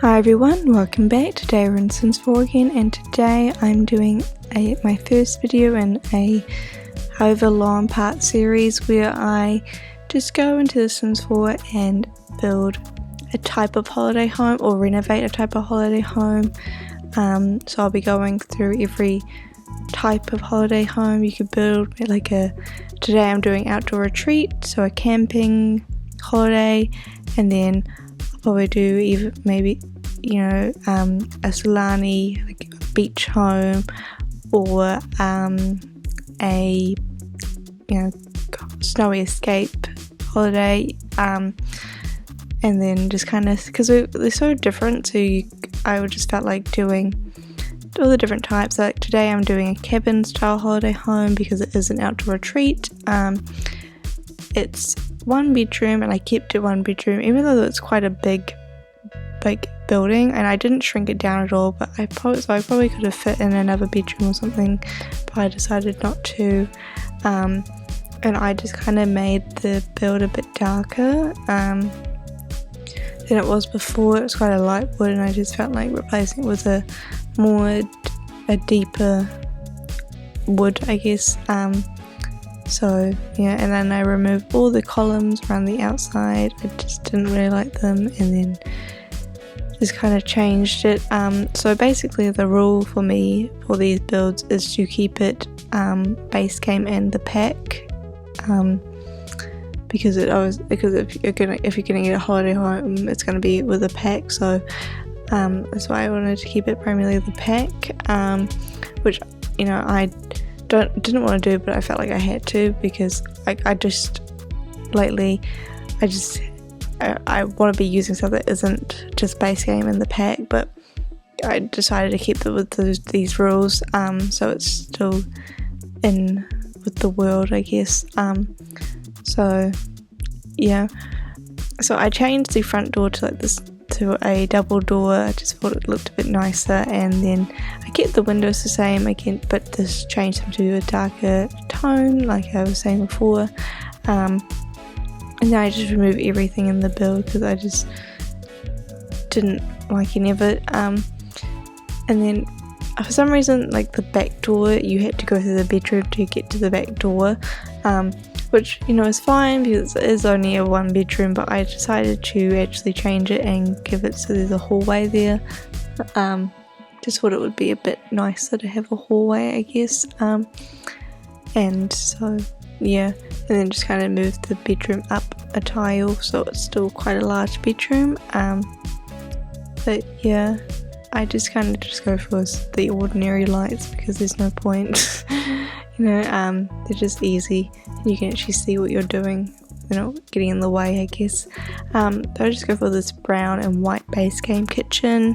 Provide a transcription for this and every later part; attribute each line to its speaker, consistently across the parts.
Speaker 1: Hi everyone, welcome back. Today we're in Sims 4 again, and today I'm doing my first video in a however long part series where I just go into the Sims 4 and build a type of holiday home or renovate a type of holiday home. So I'll be going through every type of holiday home you could build. Today I'm doing outdoor retreat, so a camping holiday, and then I'll probably do a Solani, like a beach home, or a snowy escape holiday, and then just kind of, because they're so different, so I would just felt like doing all the different types. Like today I'm doing a cabin style holiday home because it is an outdoor retreat. It's 1 bedroom, and I kept it 1 bedroom even though it's quite a big building, and I didn't shrink it down at all, but I probably could have fit in another bedroom or something, but I decided not to. And I just kind of made the build a bit darker than it was before. It was quite a light wood, and I just felt like replacing it with a deeper wood, I guess. So yeah, and then I removed all the columns around the outside. I just didn't really like them, and then just kind of changed it. So basically the rule for me for these builds is to keep it base game and the pack, because if you're gonna get a holiday home, it's gonna be with a pack. So that's why I wanted to keep it primarily the pack, which I didn't want to do, but I felt like I had to, because I want to be using stuff that isn't just base game in the pack, but I decided to keep it with these rules, so it's still in with the world, I guess. So yeah, so I changed the front door to to a double door. I just thought it looked a bit nicer, and then I kept the windows the same again, but just changed them to a darker tone like I was saying before. And then I just removed everything in the build because I just didn't like any of it. And then for some reason, like the back door, you had to go through the bedroom to get to the back door, which is fine because it is only a 1 bedroom, but I decided to actually change it and give it so there's a hallway there. Just thought it would be a bit nicer to have a hallway, I guess. And so yeah, and then just kind of moved the bedroom up a tile, so it's still quite a large bedroom. But yeah, I just kind of just go for the ordinary lights because there's no point. They're just easy, and you can actually see what you're doing. They're not getting in the way, I guess. I just go for this brown and white base game kitchen.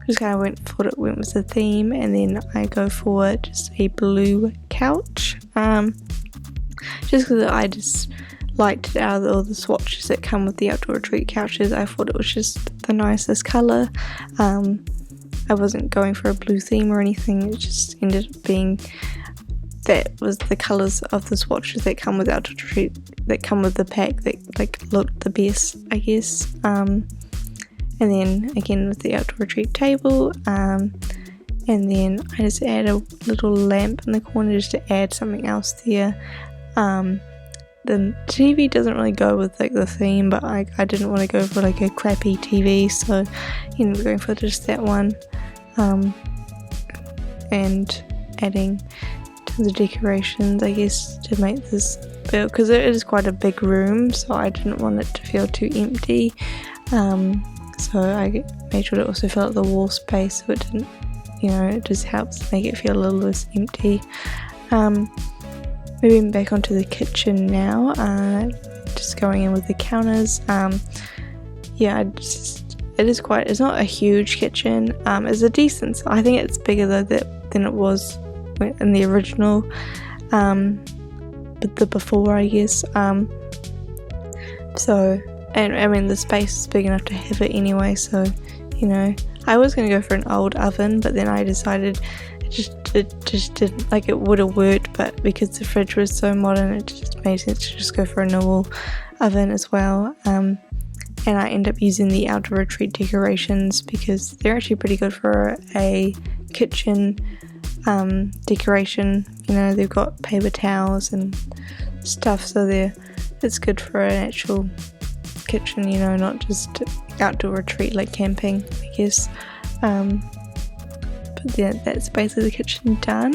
Speaker 1: Just kind of went with the theme, and then I go for just a blue couch. Just because I just liked it out of all the swatches that come with the outdoor retreat couches. I thought it was just the nicest colour. I wasn't going for a blue theme or anything. It just ended up being that was the colours of the swatches that come with outdoor retreat, that come with the pack, that looked the best, I guess. And then again with the outdoor retreat table, and then I just add a little lamp in the corner just to add something else there. The TV doesn't really go with the theme, but I didn't want to go for a crappy TV, so ended up going for just that one, and adding tons of decorations, I guess, to make this build, because it is quite a big room, so I didn't want it to feel too empty. So I made sure to also fill out the wall space so it didn't, it just helps make it feel a little less empty. Moving back onto the kitchen now, just going in with the counters. It's not a huge kitchen. It's a decent, I think it's bigger though than it was in the original, but the before, I guess. And I mean the space is big enough to have it anyway, so I was going to go for an old oven, but then I decided it just didn't, it would have worked, but because the fridge was so modern, it just made sense to just go for a normal oven as well. and I end up using the outdoor retreat decorations because they're actually pretty good for a kitchen decoration. You know, they've got paper towels and stuff, so it's good for an actual kitchen, you know, not just outdoor retreat like camping, I guess. But yeah, that's basically the kitchen done.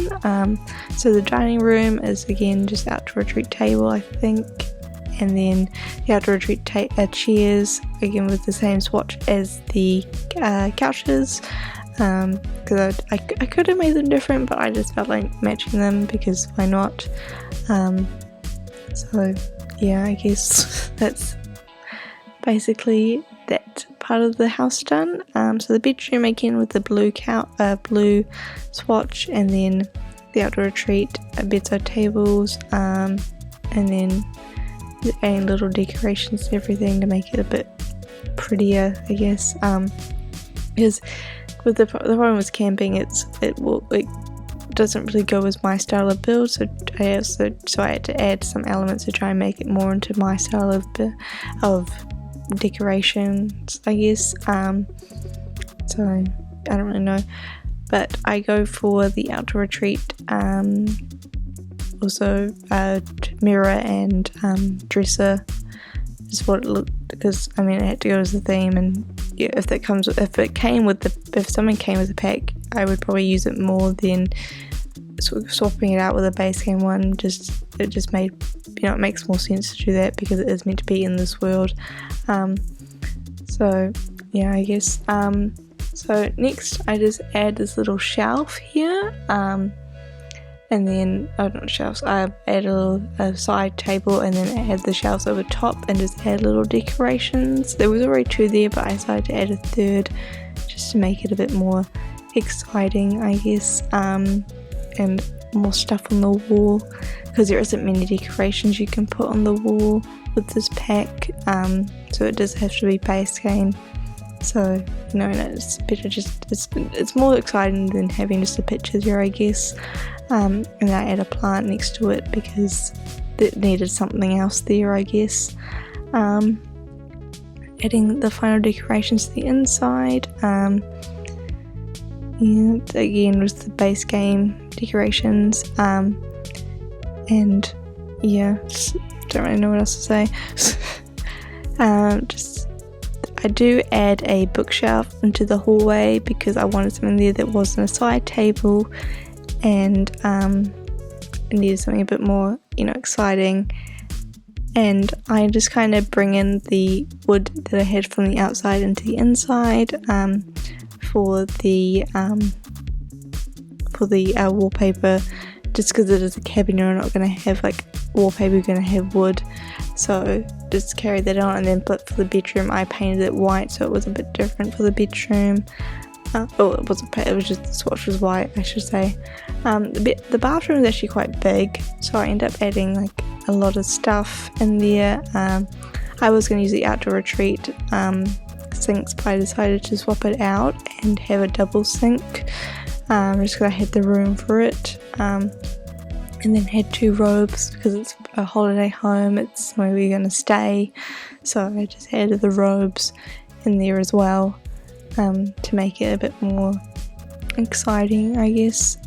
Speaker 1: So the dining room is again just outdoor retreat table, I think, and then the outdoor retreat chairs again with the same swatch as the couches, because I could have made them different, but I just felt like matching them because why not. So yeah, I guess that's basically that part of the house done. So the bedroom again with the blue swatch, and then the outdoor retreat bedside tables, and then adding little decorations and everything to make it a bit prettier, I guess. Because with the problem with camping, it doesn't really go with my style of build, so I had to add some elements to try and make it more into my style of decorations, I guess. So I don't really know, but I go for the outdoor retreat, also mirror and dresser is what it looked, because I mean it had to go as the theme, and yeah, if someone came with the pack, I would probably use it more than sort of swapping it out with a base game one. It just made, it makes more sense to do that because it is meant to be in this world. So yeah, I guess. So next I just add this little shelf here, and then not shelves, I add a side table, and then add the shelves over top and just add little decorations. There was already 2 there, but I decided to add a 3rd just to make it a bit more exciting, I guess, and more stuff on the wall, because there isn't many decorations you can put on the wall with this pack, so it does have to be base game. So it's better, it's more exciting than having just a picture there, I guess. And I add a plant next to it because it needed something else there, I guess. Adding the final decorations to the inside. Again with the base game decorations. And yeah, just don't really know what else to say. I do add a bookshelf into the hallway because I wanted something there that wasn't a side table, and I needed something a bit more, exciting. And I just kind of bring in the wood that I had from the outside into the inside for the wallpaper, just because it is a cabin, you're not going to have like wallpaper, you're going to have wood. So just carry that on, and then for the bedroom I painted it white, so it was a bit different for the bedroom. It was just the swatch was white, I should say. The bathroom is actually quite big, so I end up adding like a lot of stuff in there. I was going to use the outdoor retreat sinks, but I decided to swap it out and have a double sink, just because I had the room for it. And then had 2 robes because it's a holiday home, it's where we're going to stay, so I just added the robes in there as well, to make it a bit more exciting, I guess.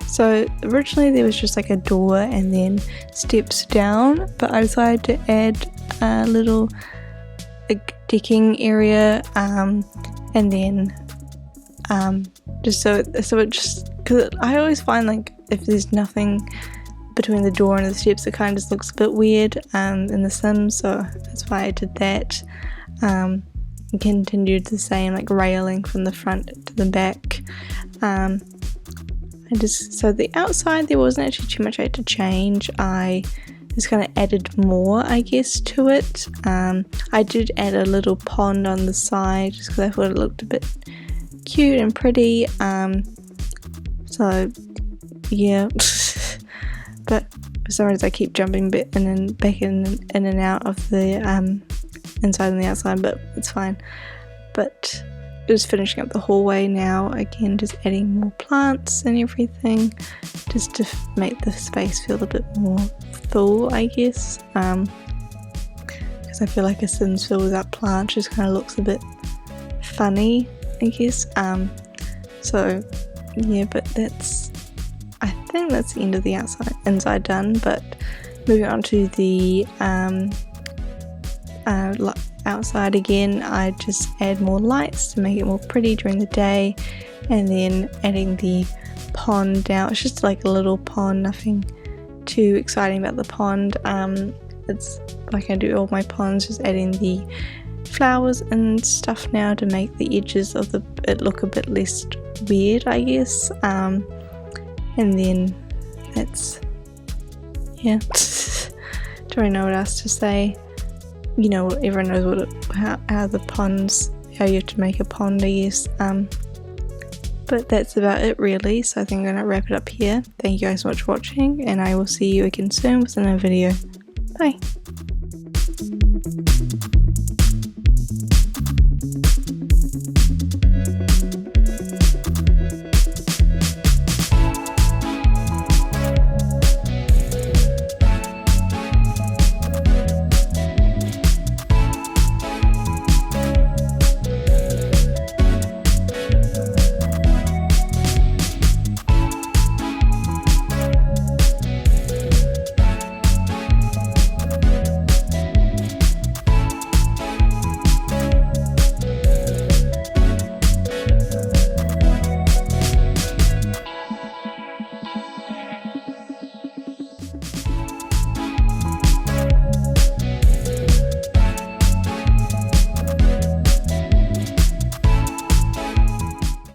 Speaker 1: So originally there was just like a door and then steps down, but I decided to add a little decking area, and then just so it just, because I always find like if there's nothing between the door and the steps, it kind of just looks a bit weird in The Sims, so that's why I did that. And continued the same like railing from the front to the back. So the outside there wasn't actually too much I had to change. I just kind of added more, I guess, to it. I did add a little pond on the side just because I thought it looked a bit cute and pretty. So yeah, but for some reason I keep jumping back in and out of the inside and the outside, but it's fine. But just finishing up the hallway now, again just adding more plants and everything, just to make the space feel a bit more full, I guess, because because I feel like a Sims field without plants just kind of looks a bit funny, I guess. So yeah, but I think that's the end of the inside done. But moving on to the outside again, I just add more lights to make it more pretty during the day, and then adding the pond down. It's just like a little pond, nothing too exciting about the pond. It's like I do all my ponds, just adding the flowers and stuff now to make the edges of it look a bit less weird, I guess. And then that's, yeah. Don't really know what else to say. You know, everyone knows how the ponds, how you have to make a pond, I guess. But that's about it really, so I think I'm going to wrap it up here. Thank you guys so much for watching, and I will see you again soon with another video. Bye!